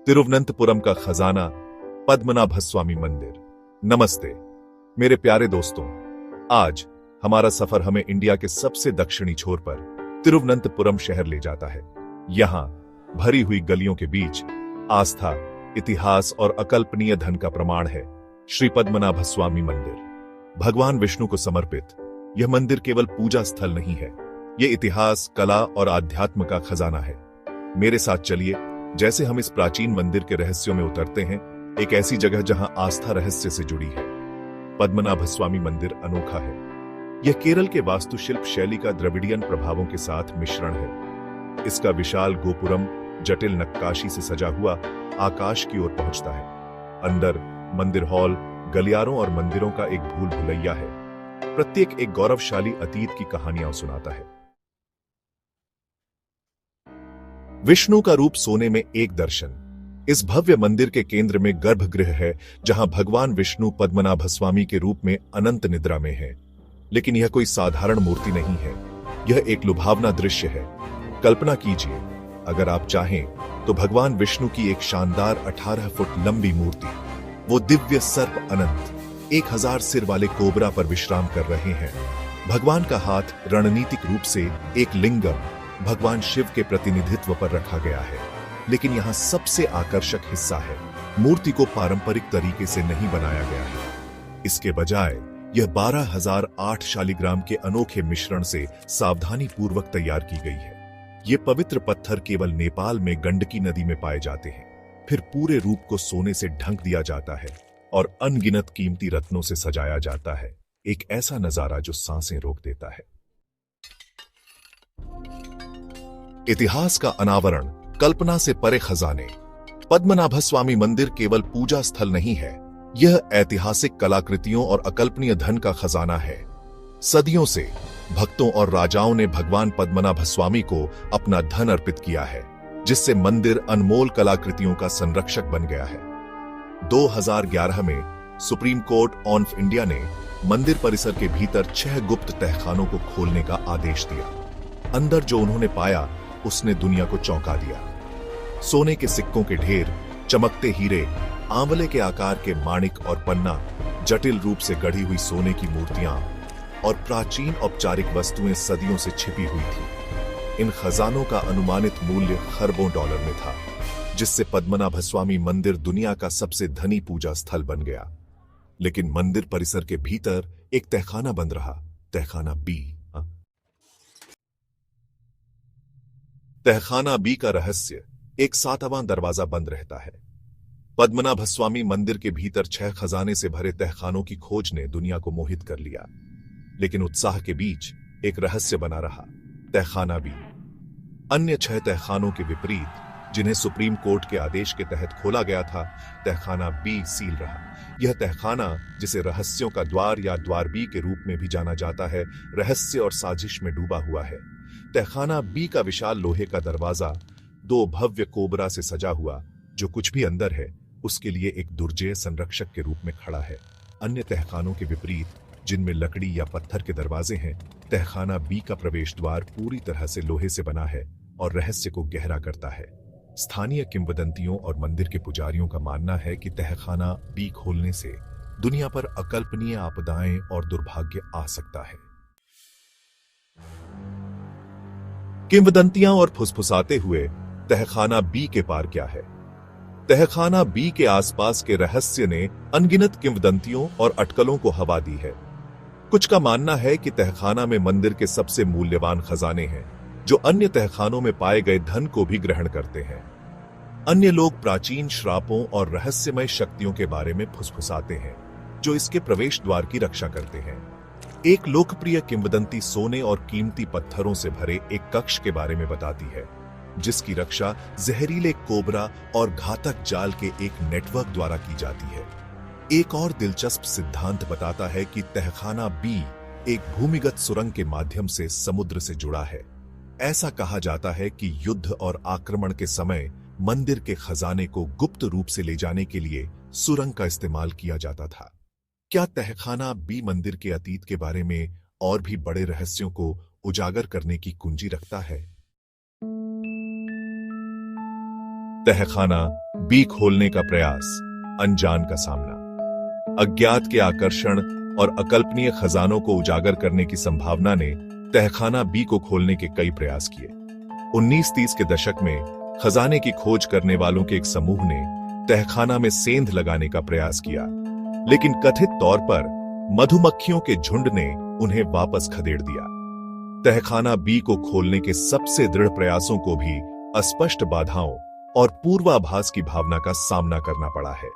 तिरुवनंतपुरम का खजाना, पद्मनाभस्वामी मंदिर। नमस्ते मेरे प्यारे दोस्तों, आज हमारा सफर हमें इंडिया के सबसे दक्षिणी छोर पर तिरुवनंतपुरम शहर ले जाता है। यहां भरी हुई गलियों के बीच आस्था, इतिहास और अकल्पनीय धन का प्रमाण है श्री पद्मनाभस्वामी मंदिर। भगवान विष्णु को समर्पित यह मंदिर केवल पूजा स्थल नहीं है, यह इतिहास, कला और आध्यात्म का खजाना है। मेरे साथ चलिए, जैसे हम इस प्राचीन मंदिर के रहस्यों में उतरते हैं, एक ऐसी जगह जहां आस्था रहस्य से जुड़ी है। पद्मनाभस्वामी मंदिर अनोखा है। यह केरल के वास्तुशिल्प शैली का द्रविडियन प्रभावों के साथ मिश्रण है। इसका विशाल गोपुरम जटिल नक्काशी से सजा हुआ आकाश की ओर पहुंचता है। अंदर मंदिर हॉल, गलियारों और मंदिरों का एक भूल भुलैया है। प्रत्येक एक गौरवशाली अतीत की कहानियां सुनाता है। विष्णु का रूप सोने में एक दर्शन। इस भव्य मंदिर के केंद्र में गर्भगृह है, जहां भगवान विष्णु पद्मनाभस्वामी के रूप में अनंत निद्रा में है। लेकिन यह कोई साधारण मूर्ति नहीं है, यह एक लुभावना दृश्य है। कल्पना कीजिए, अगर आप चाहें तो भगवान विष्णु की एक शानदार 18 फुट लंबी मूर्ति, वो दिव्य सर्प अनंत 1000 सिर वाले कोबरा पर विश्राम कर रहे हैं। भगवान का हाथ रणनीतिक रूप से एक लिंगम, भगवान शिव के प्रतिनिधित्व पर रखा गया है। लेकिन यहां सबसे आकर्षक हिस्सा है, मूर्ति को पारंपरिक तरीके से नहीं बनाया गया है। इसके बजाय यह 12,008 शालिग्राम के अनोखे मिश्रण से सावधानी पूर्वक तैयार की गई है। ये पवित्र पत्थर केवल नेपाल में गंडकी नदी में पाए जाते हैं। फिर पूरे रूप को सोने से ढंक दिया जाता है और अनगिनत कीमती रत्नों से सजाया जाता है। एक ऐसा नजारा जो सांसें रोक देता है। इतिहास का अनावरण, कल्पना से परे खजाने। पद्मनाभस्वामी मंदिर केवल पूजा स्थल नहीं है, यह ऐतिहासिक कलाकृतियों और अकल्पनीय धन का खजाना है। सदियों से भक्तों और राजाओं ने भगवान पद्मनाभस्वामी को अपना धन अर्पित किया है, जिससे मंदिर अनमोल कलाकृतियों का संरक्षक बन गया है। 2011 में सुप्रीम कोर्ट ऑफ इंडिया ने मंदिर परिसर के भीतर 6 गुप्त तहखानों को खोलने का आदेश दिया। अंदर जो उन्होंने पाया, उसने दुनिया को चौंका दिया। सोने के सिक्कों के ढेर, चमकते हीरे, आंवले के आकार के माणिक और पन्ना, जटिल रूप से गढ़ी हुई सोने की मूर्तियां और प्राचीन औपचारिक वस्तुएं सदियों से छिपी हुई थी। इन खजानों का अनुमानित मूल्य खरबों डॉलर में था, जिससे पद्मनाभस्वामी मंदिर दुनिया का सबसे धनी पूजा स्थल बन गया। लेकिन मंदिर परिसर के भीतर एक तहखाना बंद रहा, तहखाना बी। तहखाना बी का रहस्य, एक 7वां दरवाजा बंद रहता है। पद्मनाभस्वामी मंदिर के भीतर 6 खजाने से भरे तहखानों की खोज ने दुनिया को मोहित कर लिया। लेकिन उत्साह के बीच एक रहस्य बना रहा, तहखाना बी। अन्य 6 तहखानों के विपरीत, जिन्हें सुप्रीम कोर्ट के आदेश के तहत खोला गया था, तहखाना बी सील रहा। यह तहखाना, जिसे रहस्यों का द्वार या द्वार बी के रूप में भी जाना जाता है, रहस्य और साजिश में डूबा हुआ है। तहखाना बी का विशाल लोहे का दरवाजा 2 भव्य कोबरा से सजा हुआ, जो कुछ भी अंदर है उसके लिए एक दुर्जेय संरक्षक के रूप में खड़ा है। अन्य तहखानों के विपरीत, जिनमें लकड़ी या पत्थर के दरवाजे हैं, तहखाना बी का प्रवेश द्वार पूरी तरह से लोहे से बना है और रहस्य को गहरा करता है। स्थानीय किंवदंतियों और मंदिर के पुजारियों का मानना है कि तहखाना बी खोलने से दुनिया पर अकल्पनीय आपदाएं और दुर्भाग्य आ सकता है। किंवदंतियां और फुसफुसाते हुए, तहखाना बी के पार क्या है? तहखाना बी के आसपास के रहस्य ने अनगिनत किंवदंतियों और अटकलों को हवा दी है। कुछ का मानना है कि तहखाना में मंदिर के सबसे मूल्यवान खजाने हैं, जो अन्य तहखानों में पाए गए धन को भी ग्रहण करते हैं। अन्य लोग प्राचीन श्रापों और रहस्यमय शक्तियों के बारे में फुसफुसाते हैं, जो इसके प्रवेश द्वार की रक्षा करते हैं। एक लोकप्रिय किंवदंती सोने और कीमती पत्थरों से भरे एक कक्ष के बारे में बताती है, जिसकी रक्षा जहरीले कोबरा और घातक जाल के एक नेटवर्क द्वारा की जाती है। एक और दिलचस्प सिद्धांत बताता है कि तहखाना बी एक भूमिगत सुरंग के माध्यम से समुद्र से जुड़ा है। ऐसा कहा जाता है कि युद्ध और आक्रमण के समय मंदिर के खजाने को गुप्त रूप से ले जाने के लिए सुरंग का इस्तेमाल किया जाता था। क्या तहखाना बी मंदिर के अतीत के बारे में और भी बड़े रहस्यों को उजागर करने की कुंजी रखता है? तहखाना बी खोलने का प्रयास, अनजान का सामना। अज्ञात के आकर्षण और अकल्पनीय खजानों को उजागर करने की संभावना ने तहखाना बी को खोलने के कई प्रयास किए। 1930 के दशक में खजाने की खोज करने वालों के एक समूह ने तहखाना में सेंध लगाने का प्रयास किया, लेकिन कथित तौर पर मधुमक्खियों के झुंड ने उन्हें वापस खदेड़ दिया। तहखाना बी को खोलने के सबसे दृढ़ प्रयासों को भी अस्पष्ट बाधाओं और पूर्वाभास की भावना का सामना करना पड़ा है।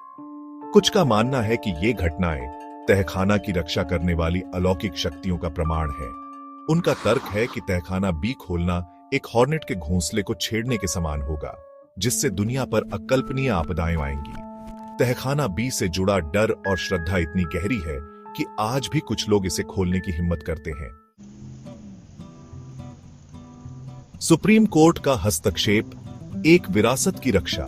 कुछ का मानना है कि ये घटनाएं तहखाना की रक्षा करने वाली अलौकिक शक्तियों का प्रमाण है। उनका तर्क है कि तहखाना बी खोलना एक हॉर्नेट के घोंसले को छेड़ने के समान होगा, जिससे दुनिया पर अकल्पनीय आपदाएं आएंगी। तहखाना बी से जुड़ा डर और श्रद्धा इतनी गहरी है कि आज भी कुछ लोग इसे खोलने की हिम्मत करते हैं। सुप्रीम कोर्ट का हस्तक्षेप, एक विरासत की रक्षा।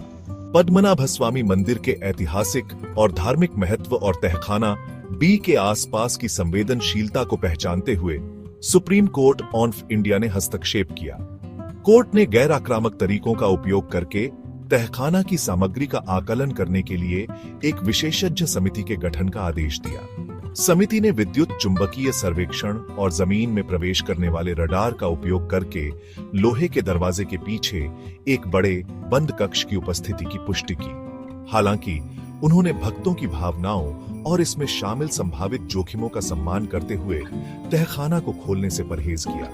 पद्मनाभस्वामी मंदिर के ऐतिहासिक और धार्मिक महत्व और तहखाना बी के आसपास की संवेदनशीलता को पहचानते हुए सुप्रीम कोर्ट ऑफ इंडिया ने हस्तक्षेप किया। कोर्ट ने गैर आक्रामक तरीकों का उपयोग करके तहखाना की सामग्री का आकलन करने के लिए एक विशेषज्ञ समिति के गठन का आदेश दिया। समिति ने विद्युत चुंबकीय सर्वेक्षण और जमीन में प्रवेश करने वाले रडार का उपयोग करके लोहे के दरवाजे के पीछे एक बड़े बंद कक्ष की उपस्थिति की पुष्टि की। हालांकि उन्होंने भक्तों की भावनाओं और इसमें शामिल संभावित जोखिमों का सम्मान करते हुए तहखाना को खोलने से परहेज किया।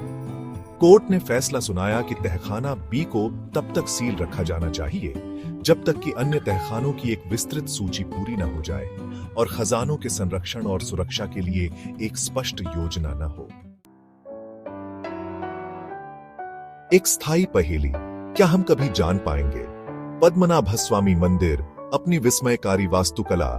कोर्ट ने फैसला सुनाया कि तहखाना बी को तब तक सील रखा जाना चाहिए जब तक कि अन्य तहखानों की एक विस्तृत सूची पूरी न हो जाए और खजानों के संरक्षण और सुरक्षा के लिए एक स्पष्ट योजना न हो। एक स्थायी पहेली, क्या हम कभी जान पाएंगे पद्मनाभस्वामी मंदिर अपनी विस्मयकारी वास्तुकला,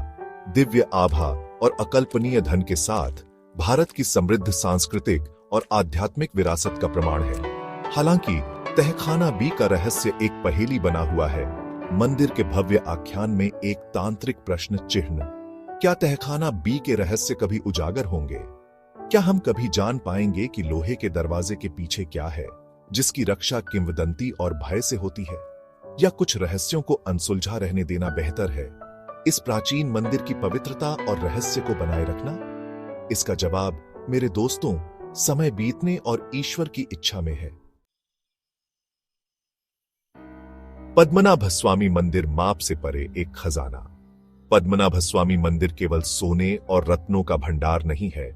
दिव्य आभा और अकल्पनीय धन के साथ भारत की समृद्ध सांस्कृतिक और आध्यात्मिक विरासत का प्रमाण है। हालांकि तहखाना बी का रहस्य एक पहेली बना हुआ है। मंदिर के भव्य आख्यान में एक तांत्रिक प्रश्न चिन्ह। क्या तहखाना बी के रहस्य कभी उजागर होंगे? क्या हम कभी जान पाएंगे कि लोहे के दरवाजे के पीछे क्या है, जिसकी रक्षा किंवदंती और भय से होती है? या कुछ रहस्यों को अनसुलझा रहने देना बेहतर है, इस प्राचीन मंदिर की पवित्रता और रहस्य को बनाए रखना? इसका जवाब मेरे दोस्तों समय बीतने और ईश्वर की इच्छा में है। पद्मनाभस्वामी मंदिर माप से परे एक खजाना। पद्मनाभस्वामी मंदिर केवल सोने और रत्नों का भंडार नहीं है,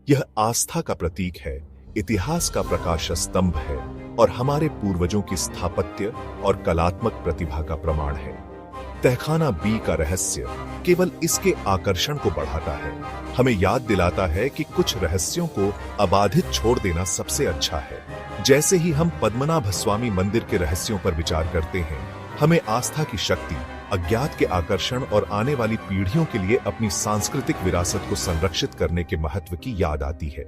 यह आस्था का प्रतीक है, इतिहास का प्रकाश स्तंभ है और हमारे पूर्वजों की स्थापत्य और कलात्मक प्रतिभा का प्रमाण है। तहखाना बी का रहस्य केवल इसके आकर्षण को बढ़ाता है, हमें याद दिलाता है कि कुछ रहस्यों को अबाधित छोड़ देना सबसे अच्छा है। जैसे ही हम पद्मनाभस्वामी मंदिर के रहस्यों पर विचार करते हैं, हमें आस्था की शक्ति, अज्ञात के आकर्षण और आने वाली पीढ़ियों के लिए अपनी सांस्कृतिक विरासत को संरक्षित करने के महत्व की याद आती है।